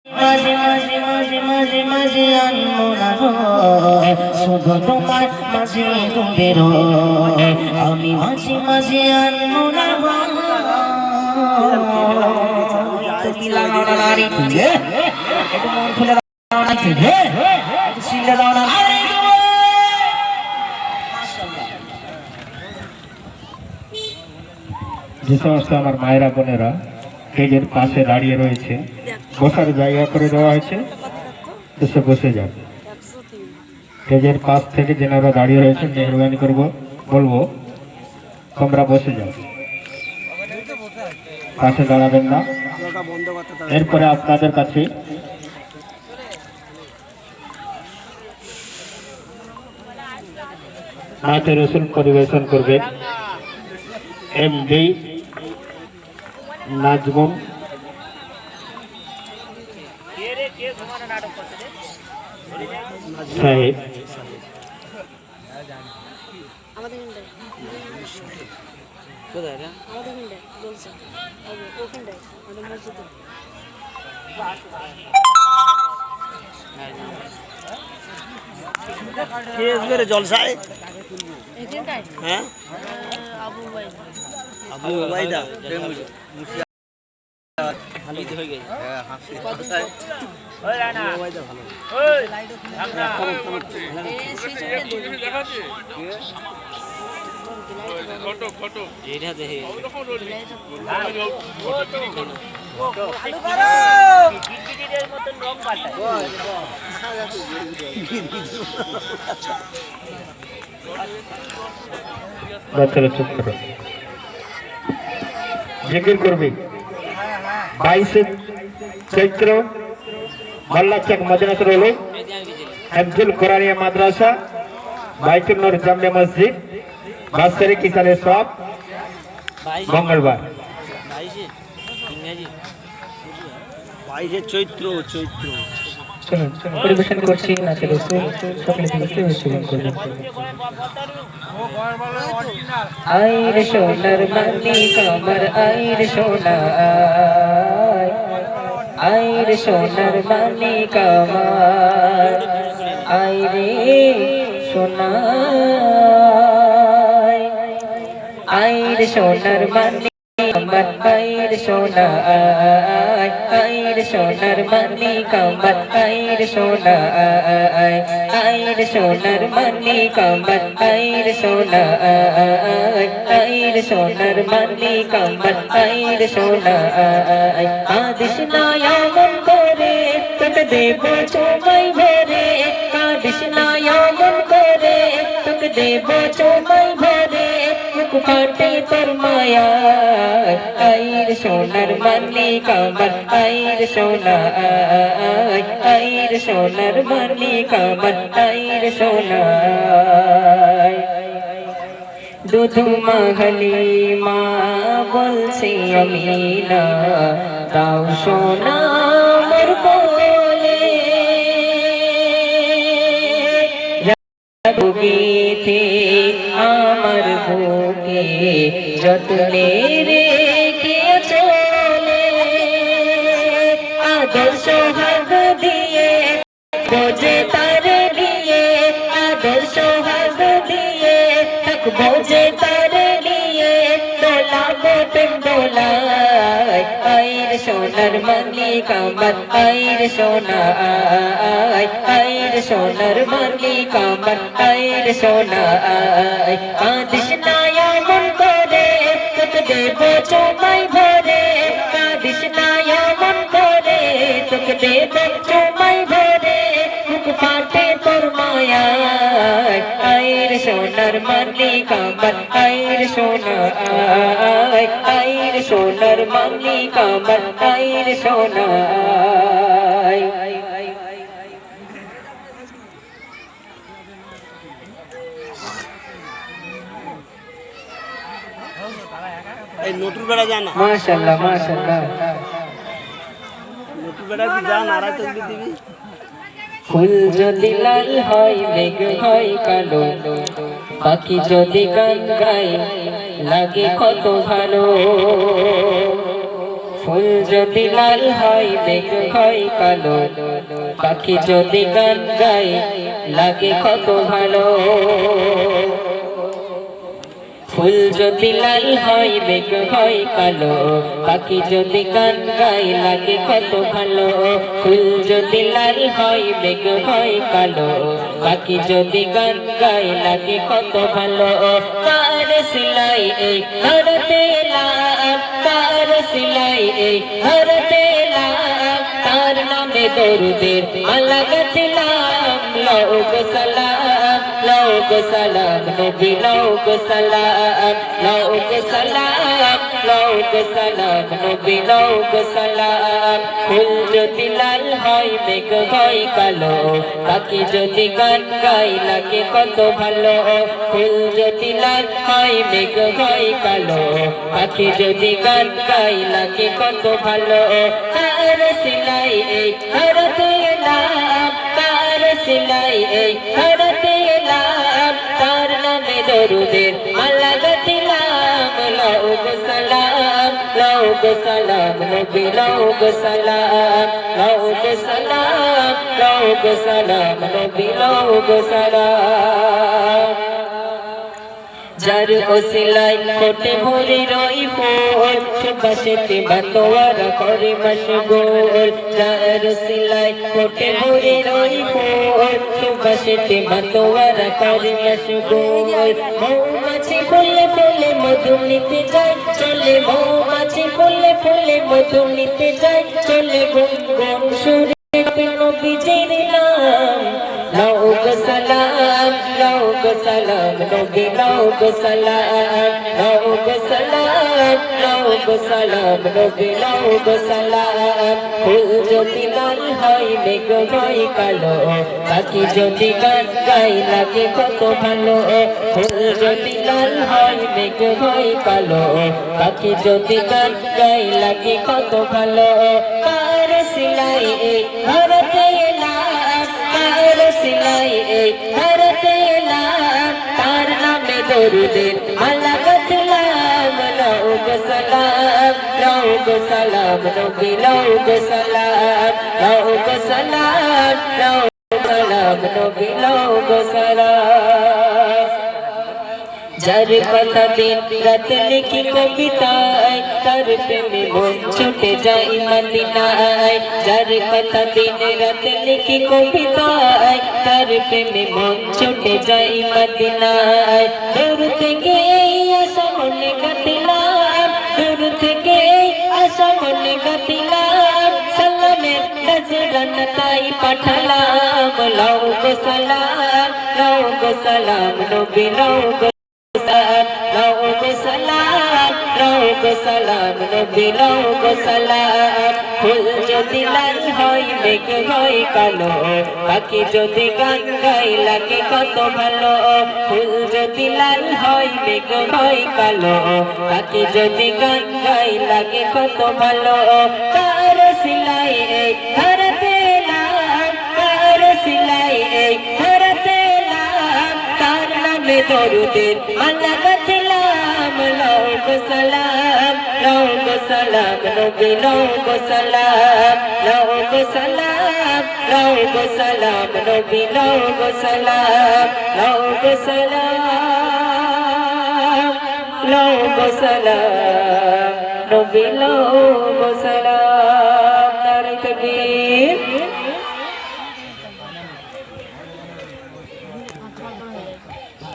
মাঝে মাঝে মাঝে মাঝে মাঝে আনমনা শুধু তোমার মাঝে তুমি আমি মাঝে মাঝে আনমনা যে সমস্ত আমার মায়েরা বোনেরা স্টেজের পাশে দাঁড়িয়ে রয়েছে, বসার জায়গা করে দেওয়া হয়েছে, এসে বসে যান। স্টেজের পাশ থেকে যেনারা দাঁড়িয়ে রয়েছে মেহরবানি করবো বলবো তোমরা বসে যাও, পাশে দাঁড়াবেন না। এরপরে আপনাদের কাছে নাতে রসুল পরিবেশন করবেন এমডি নাজমুন সাহেব। জলসায় হ্যাঁ আবু বাইদা জিকির করবে 22 চৈত্র মোল্লাচক মদিনাতুল উলুম হিফজুল কোরআনিয়া মাদ্রাসা বাইতুন নূর জামে মসজিদ বাসরি কিসারে সব মঙ্গলবার 22 চৈত্র পরিবেশন করছি নাচে রসুল সকলে পরিবেশন করবেন। আইর সোনার মালিক আমার আইর সোনা আইর সোনার মালিক আমার আইরে সোনা আইর সোনার মালিক আমার আইর সোনা আইর সোনার মালিক আমার আইর সোনা আইর সোনার মালিক আমার আইর সোনা আইর সোনার মালিক আমার আইর সোনা আদিস নায়া মন করে তোকে দেব চোমাই ভরে আদিস নায়া মন করে তোকে দেব চোমাই ভরে মুখ ফাটে তোর মায়া আইর সোনার মালিক আমার আইর সোনা আইর সোনার মালিক আমার আইর সোনা দুধু মাগলি মা বলছে আমিনা তাও সোনা মোর কোলে বুকেতে আমার বুকে যতনে রেখে চলে আদর সোহাগ দিয়ে বোঝে তার দিয়ে আদর সোহাগ দিয়ে তক বোঝে তার দিয়ে দোলা বোতন দোলায় আইর সোনার মালিক আমার আইর সোনা আইর সোনার মালিক আমার আইর সোনা আদিস নায়া মন করে তোকে দেব চোমাই ভরে আদিস নায়া মন করে তোকে দেব চোমাই ভরে মুখ ফাটে তোর মায়া আইর সোনার মালিক আমার আইর সোনা আইর সোনার মালিক আমার আইর সোনা এই নতুন বেড়া জানা মাশাআল্লাহ মাশাআল্লাহ নতুন বেড়া কি জান আর তসবি দিবি ফুল যদি লাল হয় মেঘ হয় কালো পাখি যদি গান গায় লাগে কত ভালো ফুল যদি লাল হয় মেঘ হয় কালো, পাখি যদি গান গায় লাগে কত ভালো। ফুল যদি লাল হয় মেঘ হয় কালো, পাখি যদি গান গায় লাগে কত ভালো। ফুল যদি লাল হয় মেঘ হয় কালো, পাখি যদি গান গায় লাগে কত ভালো। তার সিলাই এই ধরতে এলাম, তার সিলাই এই ধরতে এলাম, তার নামে দরুদের মালা গাঁথলাম। লাও গো সালাম, লাও গো সালাম নবী, লাও গো সালাম, লাও গো সালাম, লাও গো সালাম নবী, লাও গো সালাম। ফুল যদি লাল হয় মেঘ হয় কালো, পাখি যদি গান গায় লাগে কত ভালো। ফুল যদি লাল হয় মেঘ হয় কালো, পাখি যদি গান গায় লাগে কত ভালো। তার সিলাই এই ধরতে এলাম, তার সিলাই এই ধরতে এলাম, তার নামে দরুদের মালা গাঁথলাম। লাও গো সালাম, লাও গো সালাম নবী, লাও গো সালাম, লাও গো সালাম, লাও গো সালাম নবী, লাও গো সালাম। যার ওসিলাই কোটে ভরে রই ফুল, সুবাসেতে বাতোয়ারা করে মশগুল। যার ওসিলাই কোটে ভরে রই ফুল, সুবাসেতে বাতোয়ারা করে মশগুল। মৌমাছি ফুলে ফুলে মধু নিতে যায় চলে, মৌমাছি ফুলে ফুলে মধু নিতে যায় চলে, গুনগুন সুরে নবীজির নাম। লাও গো সালাম, লাও গো সালাম নবী, লাও গো সালাম, লাও গো সালাম, লাও গো সালাম নবী, লাও গো সালাম। ফুল যদি লাল হয় মেঘ হয় কালো, পাখি যদি গান গায় লাগে কত ভালো। ফুল যদি লাল হয় মেঘ হয় কালো, পাখি যদি গান গায় লাগে কত ভালো। কার সিলাই এই ধরতে এলাম, কার সিলাই এই ধরতে এলাম, তার নামে দরুদের মালা গাঁথলাম। লাও গো সালাম, লাও গো সালাম নবী, লাও গো সালাম, লাও গো সালাম, লাও গো সালাম নবী, লাও গো সালাম। যার কথা দিন রাত লিখি কবিতায়, তার প্রেমে মন ছুটে যায় মদিনায়। যার কথা দিন রাত লিখি কবিতায়, তার প্রেমে মন ছুটে যায় মদিনায়। দূর থেকে এই আশা মনে গাঁথলাম, দূর থেকে এই আশা মনে গাঁথলাম, সালামের নজরান তাই পাঠালাম। লাও গো সালাম, লাও গো সালাম নবী, লাও গো লাও গো সালাম, লাও গো সালাম নবী, লাও গো সালাম। ফুল যদি লাল হয় মেঘ হয় কালো, পাখি যদি গান গায় লাগে কত ভালো। ফুল যদি লাল হয় মেঘ হয় কালো, পাখি যদি গান গায় লাগে কত ভালো। কার সিলাই এই ধরতে এলাম, কার সিলাই এই ধরতে এলাম, তার নামে দরুদের মালা গাঁথলাম। লাও গো সালাম, লাও গো সালাম নবী, লাও গো সালাম, লাও গো সালাম, লাও গো সালাম নবী, লাও গো সালাম, লাও গো সালাম, লাও গো সালাম নবী, লাও গো সালাম। নারে তাকবীর।